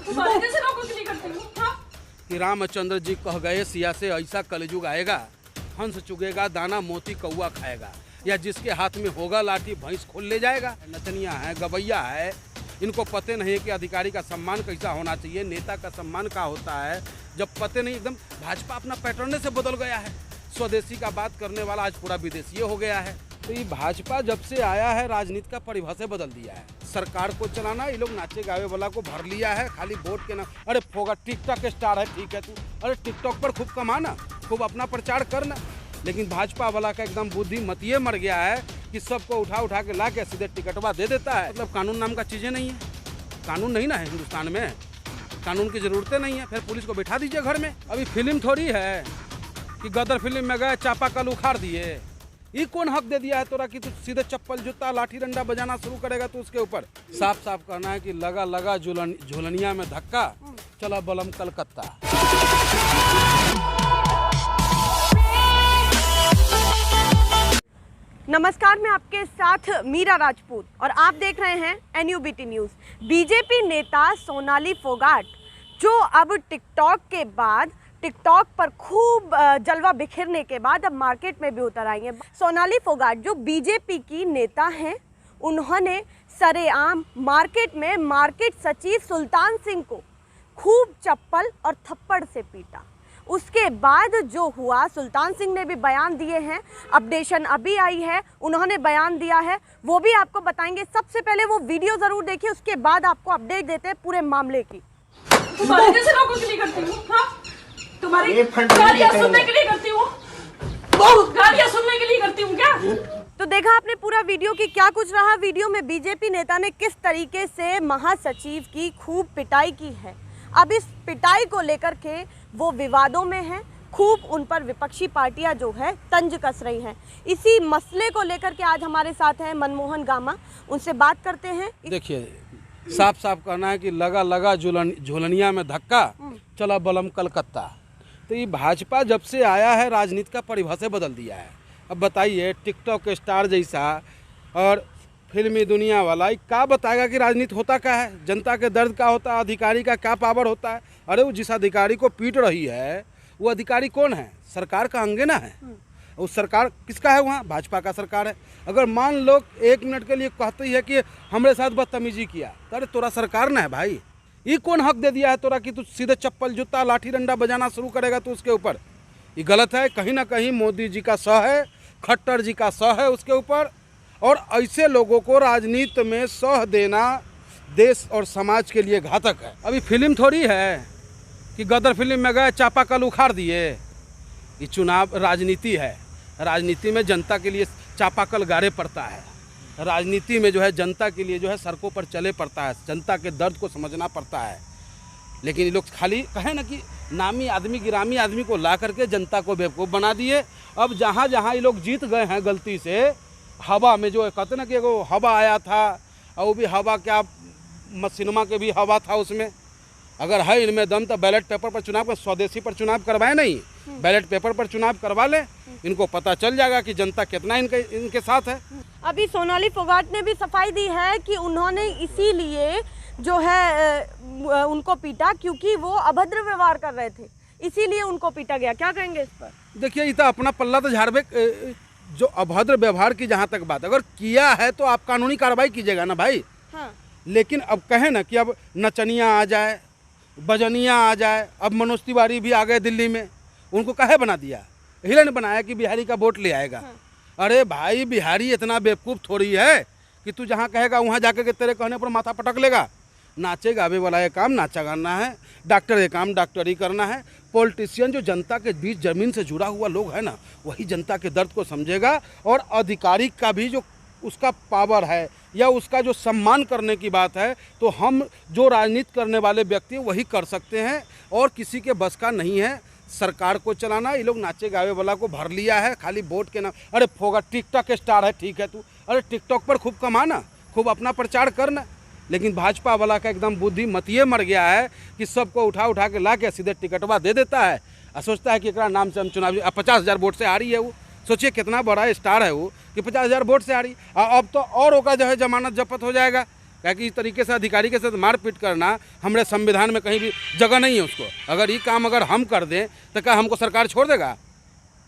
कैसे लोगों के लिए करती हूँ? हाँ? कि रामचंद्र जी कह गए सिया से ऐसा कलयुग आएगा, हंस चुगेगा दाना मोती कौआ खाएगा, या जिसके हाथ में होगा लाठी भैंस खोल ले जाएगा। नचनिया है, गवैया है, इनको पते नहीं कि अधिकारी का सम्मान कैसा होना चाहिए, नेता का सम्मान क्या होता है। जब पते नहीं, एकदम भाजपा अपना पैटर्न से बदल गया है। स्वदेशी का बात करने वाला आज पूरा विदेशी हो गया है। तो ये भाजपा जब से आया है राजनीति का परिभाषा बदल दिया है। सरकार को चलाना, ये लोग नाचे गावे वाला को भर लिया है खाली वोट के नाम। अरे फोगा टिकटॉक स्टार है, ठीक है तू, अरे टिकटॉक पर खूब कमाना, खूब अपना प्रचार करना। लेकिन भाजपा वाला का एकदम बुद्धि मतिये मर गया है कि सबको उठा के ला के सीधे टिकटवा दे देता है। मतलब कानून नाम का चीज़ें नहीं है, कानून नहीं ना है हिंदुस्तान में, कानून की ज़रूरतें नहीं है। फिर पुलिस को बैठा दीजिए घर में। अभी फिल्म थोड़ी है कि गदर फिल्म में गए चापाकल उखाड़ दिए। ये कौन हक दे दिया है तोरा कि तू सीधे चप्पल जूता लाठी डंडा बजाना शुरू करेगा तो उसके ऊपर? साफ साफ कहना है कि लगा झुलनिया में धक्का, चला बलम कलकत्ता। नमस्कार, मैं आपके साथ मीरा राजपूत और आप देख रहे हैं NUBT न्यूज़। बीजेपी नेता सोनाली फोगाट जो अब टिकटॉक पर खूब जलवा बिखेरने के बाद अब मार्केट में भी उतर आई हैं। सोनाली फोगाट जो बीजेपी की नेता हैं, उन्होंने सरेआम मार्केट में मार्केट सचिव सुल्तान सिंह को खूब चप्पल और थप्पड़ से पीटा। उसके बाद जो हुआ, सुल्तान सिंह ने भी बयान दिए हैं, अपडेशन अभी आई है, उन्होंने बयान दिया है, वो भी आपको बताएंगे। सबसे पहले वो वीडियो ज़रूर देखिए, उसके बाद आपको अपडेट देते हैं पूरे मामले की। तुम्हारे कैसे लोगों के लिए करती हूँ? हाँ? तुम्हारी गालियाँ सुनने के लिए करती हूँ? गालियाँ सुनने के लिए करती हूँ क्या? तो देखा आपने पूरा वीडियो की क्या कुछ रहा। वीडियो में बीजेपी नेता ने किस तरीके से महासचिव की खूब पिटाई की है। अब इस पिटाई को लेकर के वो विवादों में हैं, खूब उन पर विपक्षी पार्टियां जो है तंज कस रही हैं। इसी मसले को लेकर के आज हमारे साथ हैं मनमोहन गामा, उनसे बात करते हैं। देखिए, साफ साफ कहना है कि लगा झुलनिया में धक्का, चला बलम कलकत्ता। तो ये भाजपा जब से आया है राजनीति का परिभाषा बदल दिया है। अब बताइए, टिकटॉक स्टार जैसा और फिल्मी दुनिया वाला क्या बताएगा कि राजनीति होता क्या है, जनता के दर्द का होता है, अधिकारी का क्या पावर होता है। अरे वो जिस अधिकारी को पीट रही है वो अधिकारी कौन है? सरकार का अंगेना है। उस सरकार किसका है? वहाँ भाजपा का सरकार है। अगर मान लो 1 मिनट के लिए कहती है कि हमारे साथ बदतमीजी किया, तो अरे तोरा सरकार ना है भाई। ये कौन हक दे दिया है तोरा कि तू सीधे चप्पल जूता लाठी डंडा बजाना शुरू करेगा तो उसके ऊपर? ये गलत है। कहीं ना कहीं मोदी जी का सह है, खट्टर जी का सह है उसके ऊपर। और ऐसे लोगों को राजनीति में सह देना देश और समाज के लिए घातक है। अभी फिल्म थोड़ी है कि गदर फिल्म में गए चापाकल उखाड़ दिए। ये चुनाव राजनीति है। राजनीति में जनता के लिए चापाकल गाड़े पड़ता है। राजनीति में जो है जनता के लिए जो है सड़कों पर चले पड़ता है, जनता के दर्द को समझना पड़ता है। लेकिन ये लोग खाली कहे ना कि नामी आदमी गिरामी आदमी को ला करके जनता को बेवकूफ़ बना दिए। अब जहाँ जहाँ ये लोग जीत गए हैं गलती से, हवा में जो कहते ना कि वो हवा आया था, और वो भी हवा क्या सिनेमा के भी हवा था उसमें। अगर है इनमें दम तो बैलेट पेपर पर चुनाव, स्वदेशी पर चुनाव करवाए नहीं, बैलेट पेपर पर चुनाव करवा ले। इनको पता चल जाएगा कि जनता कितना इनके साथ है। अभी सोनाली फोगाट ने भी सफाई दी है कि उन्होंने इसीलिए जो है उनको पीटा क्योंकि वो अभद्र व्यवहार कर रहे थे, इसीलिए उनको पीटा गया। क्या कहेंगे इस पर? देखिए, ये तो अपना पल्ला तो झाड़बे। जो अभद्र व्यवहार की जहाँ तक बात, अगर किया है तो आप कानूनी कार्रवाई कीजिएगा ना भाई। हाँ। लेकिन अब कहें ना कि अब नचनिया आ जाए, बजनिया आ जाए, अब मनोज तिवारी भी आ गए दिल्ली में, उनको काहे बना दिया? हिरण बनाया कि बिहारी का वोट ले आएगा। हाँ। अरे भाई, बिहारी इतना बेवकूफ़ थोड़ी है कि तू जहाँ कहेगा वहाँ जाकर के तेरे कहने पर माथा पटक लेगा। नाचे गावे वाला ये काम नाचा गाना है, डॉक्टर ये काम डॉक्टरी करना है। पॉलिटिशियन जो जनता के बीच ज़मीन से जुड़ा हुआ लोग है ना, वही जनता के दर्द को समझेगा। और अधिकारी का भी जो उसका पावर है या उसका जो सम्मान करने की बात है, तो हम जो राजनीति करने वाले व्यक्ति वही कर सकते हैं, और किसी के बस का नहीं है सरकार को चलाना। ये लोग नाचे गावे वाला को भर लिया है खाली वोट के नाम। अरे फोगा टिकटॉक स्टार है, ठीक है तू, अरे टिकटॉक पर खूब कमाना, खूब अपना प्रचार करना। लेकिन भाजपा वाला का एकदम बुद्धि मतिये मर गया है कि सबको उठा के ला के सीधे टिकटवा दे देता है, और सोचता है कि एकरा नाम से हम चुनाव। 50,000 वोट से आ रही है वो। सोचिए कितना बड़ा स्टार है वो कि 50,000 वोट से आ रही। अब तो और होगा जो है जमानत जब्त हो जाएगा क्योंकि इस तरीके से अधिकारी के साथ मारपीट करना हमारे संविधान में कहीं भी जगह नहीं है उसको। अगर ये काम अगर हम कर दें तो क्या हमको सरकार छोड़ देगा?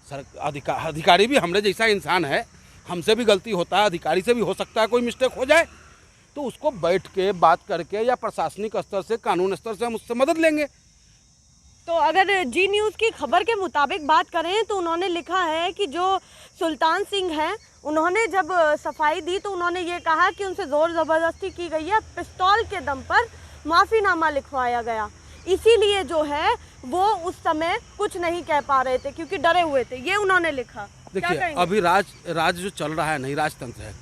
अधिकारी भी हमरे जैसा इंसान है, हमसे भी गलती होता है, अधिकारी से भी हो सकता है कोई मिस्टेक हो जाए, तो उसको बैठ के बात करके या प्रशासनिक स्तर से कानून स्तर से हम उससे मदद लेंगे। तो अगर जी न्यूज़ की खबर के मुताबिक बात करें तो उन्होंने लिखा है कि जो सुल्तान सिंह हैं उन्होंने जब सफाई दी तो उन्होंने ये कहा कि उनसे ज़ोर ज़बरदस्ती की गई है, पिस्तौल के दम पर माफ़ीनामा लिखवाया गया, इसीलिए जो है वो उस समय कुछ नहीं कह पा रहे थे क्योंकि डरे हुए थे, ये उन्होंने लिखा। देखिए अभी राज जो चल रहा है, नहीं राजतंत्र है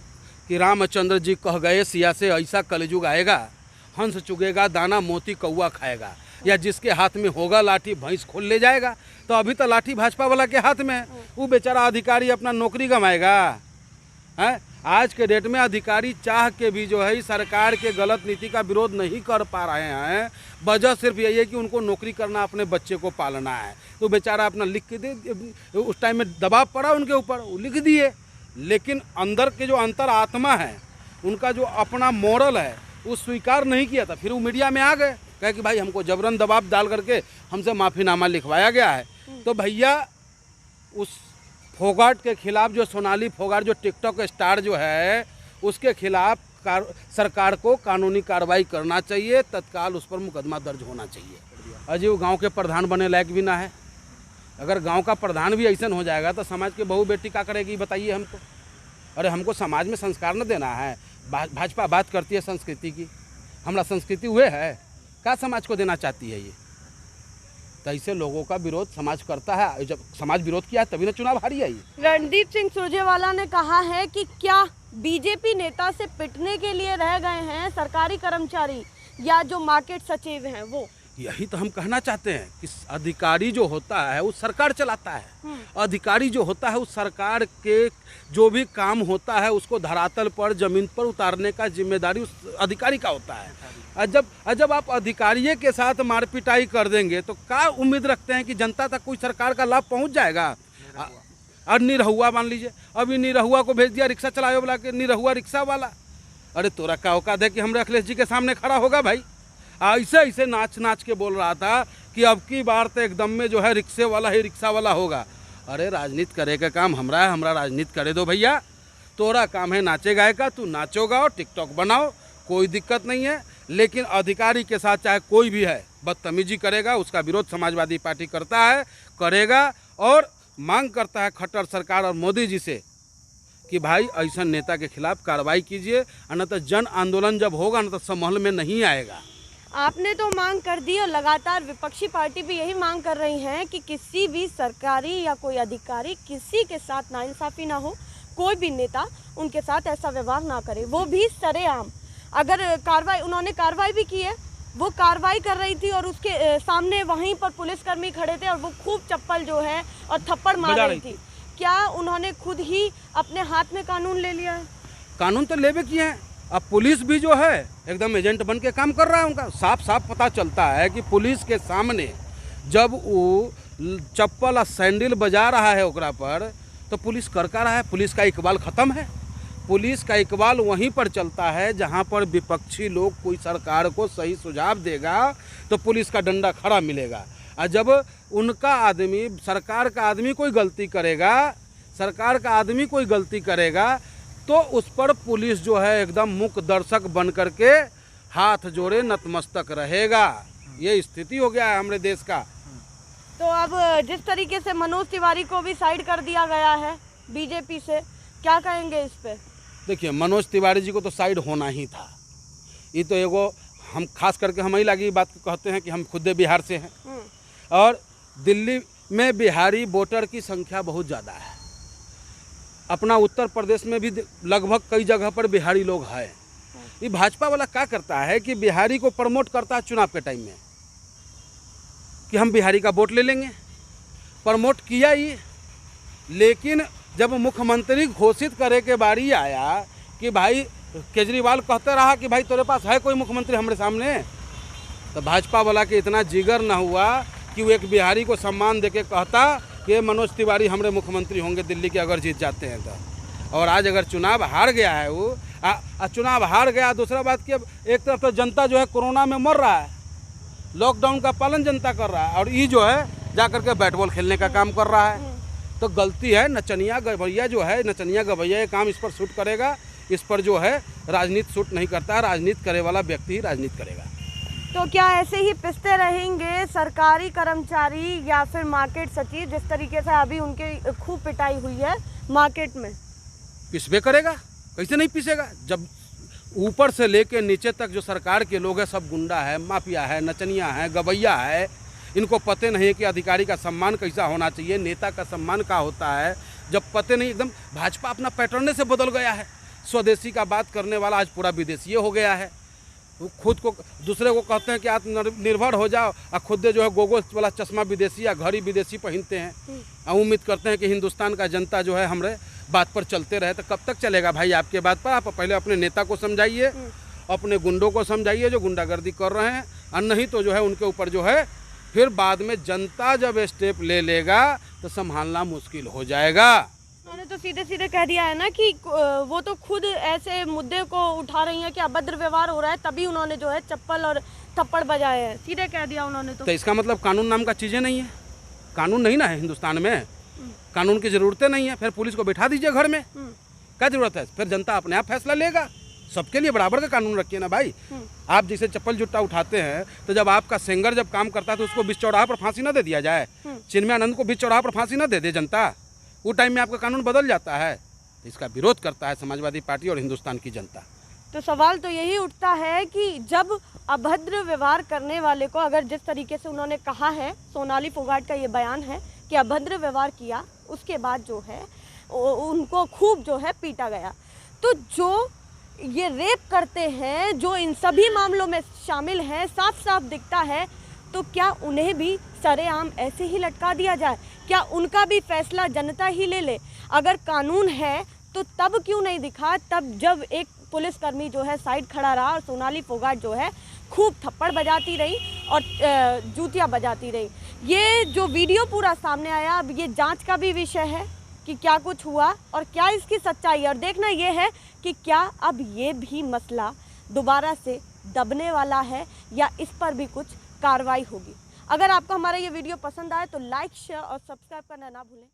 कि रामचंद्र जी कह गए सिया से ऐसा कलयुग आएगा, हंस चुगेगा दाना मोती कौआ खाएगा, या जिसके हाथ में होगा लाठी भैंस खोल ले जाएगा। तो अभी तो लाठी भाजपा वाला के हाथ में है, वो बेचारा अधिकारी अपना नौकरी गंवाएगा है। आज के डेट में अधिकारी चाह के भी जो है सरकार के गलत नीति का विरोध नहीं कर पा रहे हैं। वजह सिर्फ यही है कि उनको नौकरी करना, अपने बच्चे को पालना है। तो बेचारा अपना लिख के दे, उस टाइम में दबाव पड़ा उनके ऊपर, वो लिख दिए, लेकिन अंदर के जो अंतर आत्मा है, उनका जो अपना मोरल है, वो स्वीकार नहीं किया था। फिर वो मीडिया में आ गए, कहे कि भाई हमको जबरन दबाव डाल करके हमसे माफ़ीनामा लिखवाया गया है। तो भैया उस फोगाट के खिलाफ, जो सोनाली फोगाट जो टिकटॉक स्टार जो है, उसके खिलाफ सरकार को कानूनी कार्रवाई करना चाहिए, तत्काल उस पर मुकदमा दर्ज होना चाहिए। अजी वो गांव के प्रधान बने लायक भी ना है। अगर गांव का प्रधान भी ऐसा हो जाएगा तो समाज के बहू बेटी क्या करेगी बताइए हमको? अरे हमको समाज में संस्कार न देना है। भाजपा बात करती है संस्कृति की, हमारा संस्कृति हुए है, क्या समाज को देना चाहती है ये? तो ऐसे लोगों का विरोध समाज करता है। जब समाज विरोध किया है तभी ना चुनाव हारी आई। रणदीप सिंह सुरजेवाला ने कहा है कि क्या बीजेपी नेता से पिटने के लिए रह गए हैं सरकारी कर्मचारी या जो मार्केट सचिव हैं वो? यही तो हम कहना चाहते हैं कि अधिकारी जो होता है वो सरकार चलाता है। अधिकारी जो होता है उस सरकार के जो भी काम होता है उसको धरातल पर, जमीन पर उतारने का जिम्मेदारी उस अधिकारी का होता है। जब आप अधिकारियों के साथ मारपिटाई कर देंगे तो क्या उम्मीद रखते हैं कि जनता तक कोई सरकार का लाभ पहुंच जाएगा? और निरहुआ मान लीजिए, अभी निरहुआ को भेज दिया रिक्शा चलाए वाला के, निरहुआ रिक्शा वाला। अरे तोरा क्या औकात है कि हमरे अखिलेश जी के सामने खड़ा होगा भाई? ऐसे ऐसे नाच नाच के बोल रहा था कि अब की बार तो एकदम में जो है रिक्शे वाला ही रिक्शा वाला होगा। अरे राजनीति करे का काम हमरा है, हमरा राजनीति करे दो भैया। तोरा काम है नाचे गाए का, तू नाचो गाओ, टिकटॉक बनाओ, कोई दिक्कत नहीं है। लेकिन अधिकारी के साथ चाहे कोई भी है बदतमीजी करेगा, उसका विरोध समाजवादी पार्टी करता है, करेगा, और मांग करता है खट्टर सरकार और मोदी जी से कि भाई ऐसा नेता के खिलाफ कार्रवाई कीजिए, न तो जन आंदोलन जब होगा न तो संभल में नहीं आएगा। आपने तो मांग कर दी और लगातार विपक्षी पार्टी भी यही मांग कर रही हैं कि किसी भी सरकारी या कोई अधिकारी किसी के साथ नाइंसाफ़ी ना हो, कोई भी नेता उनके साथ ऐसा व्यवहार ना करे, वो भी सरेआम। अगर कार्रवाई, उन्होंने कार्रवाई भी की है, वो कार्रवाई कर रही थी और उसके सामने वहीं पर पुलिसकर्मी खड़े थे और वो खूब चप्पल जो है और थप्पड़ मार रही थी। क्या उन्होंने खुद ही अपने हाथ में कानून ले लिया है? कानून तो लेवे किए हैं। अब पुलिस भी जो है एकदम एजेंट बन के काम कर रहा है। उनका साफ साफ पता चलता है कि पुलिस के सामने जब वो चप्पल और सैंडल बजा रहा है ओकरा पर, तो पुलिस कर रहा है। पुलिस का इकबाल ख़त्म है। पुलिस का इकबाल वहीं पर चलता है जहां पर विपक्षी लोग कोई सरकार को सही सुझाव देगा तो पुलिस का डंडा खड़ा मिलेगा। और जब उनका आदमी, सरकार का आदमी कोई गलती करेगा, सरकार का आदमी कोई गलती करेगा तो उस पर पुलिस जो है एकदम मूक दर्शक बन करके हाथ जोड़े नतमस्तक रहेगा। ये स्थिति हो गया है हमारे देश का। तो अब जिस तरीके से मनोज तिवारी को भी साइड कर दिया गया है बीजेपी से, क्या कहेंगे इस पे? देखिए, मनोज तिवारी जी को तो साइड होना ही था। ये तो एगो हम खास करके हम ही लागी बात कहते हैं कि हम खुद बिहार से हैं और दिल्ली में बिहारी वोटर की संख्या बहुत ज़्यादा है। अपना उत्तर प्रदेश में भी लगभग कई जगह पर बिहारी लोग हैं। ये भाजपा वाला क्या करता है कि बिहारी को प्रमोट करता है चुनाव के टाइम में कि हम बिहारी का वोट ले लेंगे। प्रमोट किया ही, लेकिन जब मुख्यमंत्री घोषित करे के बारी आया कि भाई केजरीवाल कहते रहा कि भाई तेरे पास है कोई मुख्यमंत्री हमारे सामने, तो भाजपा वाला के इतना जिगर ना हुआ कि वो एक बिहारी को सम्मान देके कहता कि मनोज तिवारी हमारे मुख्यमंत्री होंगे दिल्ली के अगर जीत जाते हैं तो। और आज अगर चुनाव हार गया है वो चुनाव हार गया, दूसरा बात कि अब एक तरफ तो जनता जो है कोरोना में मर रहा है, लॉकडाउन का पालन जनता कर रहा है, और ये जो है जा करके बैट बॉल खेलने का काम कर रहा है। तो गलती है नचनिया गवैया जो है, नचनिया गवैया ये काम इस पर शूट करेगा, इस पर जो है राजनीति शूट नहीं करता, राजनीति करे वाला व्यक्ति ही राजनीति करेगा। तो क्या ऐसे ही पिसते रहेंगे सरकारी कर्मचारी या फिर मार्केट सचिव, जिस तरीके से अभी उनकी खूब पिटाई हुई है मार्केट में? पिसबे करेगा, कैसे नहीं पिसेगा जब ऊपर से लेके नीचे तक जो सरकार के लोग हैं सब गुंडा है, माफिया है, नचनिया है, गवैया है। इनको पते नहीं है कि अधिकारी का सम्मान कैसा होना चाहिए, नेता का सम्मान क्या होता है। जब पते नहीं, एकदम भाजपा अपना पैटर्न से बदल गया है। स्वदेशी का बात करने वाला आज पूरा विदेशी हो गया है। वो खुद को दूसरे को कहते हैं कि आत्मनिर्भर हो जाओ, और खुद जो है गोगो वाला चश्मा विदेशी या घड़ी विदेशी पहनते हैं, और उम्मीद करते हैं कि हिंदुस्तान का जनता जो है हमारे बात पर चलते रहे। तो कब तक चलेगा भाई आपके बात पर? आप पहले अपने नेता को समझाइए, अपने गुंडों को समझाइए जो गुंडागर्दी कर रहे हैं, और नहीं तो जो है उनके ऊपर जो है फिर बाद में जनता जब स्टेप ले लेगा तो संभालना मुश्किल हो जाएगा। उन्होंने तो सीधे सीधे कह दिया है ना कि वो तो खुद ऐसे मुद्दे को उठा रही हैं कि अभद्र व्यवहार हो रहा है, तभी उन्होंने जो है चप्पल और थप्पड़ बजाए हैं, सीधे कह दिया उन्होंने। तो इसका मतलब कानून नाम का चीज़ें नहीं है, कानून नहीं ना है हिंदुस्तान में, कानून की ज़रूरतें नहीं है। फिर पुलिस को बिठा दीजिए घर में, क्या ज़रूरत है? फिर जनता अपने आप फैसला लेगा। सबके लिए बराबर का कानून रखिए ना भाई। आप जैसे चप्पल जुट्टा उठाते हैं तो जब आपका सेंगर जब काम करता है तो उसको बीच चौराहे पर फांसी ना दे दिया जाए? चिन्मयानंद को बीच चौराहे पर फांसी ना दे दे जनता? वो टाइम में आपका कानून बदल जाता है। इसका विरोध करता है समाजवादी पार्टी और हिंदुस्तान की जनता। तो सवाल तो यही उठता है कि जब अभद्र व्यवहार करने वाले को, अगर जिस तरीके से उन्होंने कहा है, सोनाली फोगाट का ये बयान है कि अभद्र व्यवहार किया, उसके बाद जो है उनको खूब जो है पीटा गया, तो जो ये रेप करते हैं, जो इन सभी मामलों में शामिल हैं, साफ साफ दिखता है, तो क्या उन्हें भी सरेआम ऐसे ही लटका दिया जाए? क्या उनका भी फैसला जनता ही ले ले? अगर कानून है तो तब क्यों नहीं दिखा? तब जब एक पुलिसकर्मी जो है साइड खड़ा रहा और सोनाली फोगाट जो है खूब थप्पड़ बजाती रही और जूतियाँ बजाती रही। ये जो वीडियो पूरा सामने आया, अब ये जांच का भी विषय है कि क्या कुछ हुआ और क्या इसकी सच्चाई है, और देखना ये है कि क्या अब ये भी मसला दोबारा से दबने वाला है या इस पर भी कुछ कार्रवाई होगी। अगर आपको हमारा ये वीडियो पसंद आए तो लाइक, शेयर और सब्सक्राइब करना ना भूलें।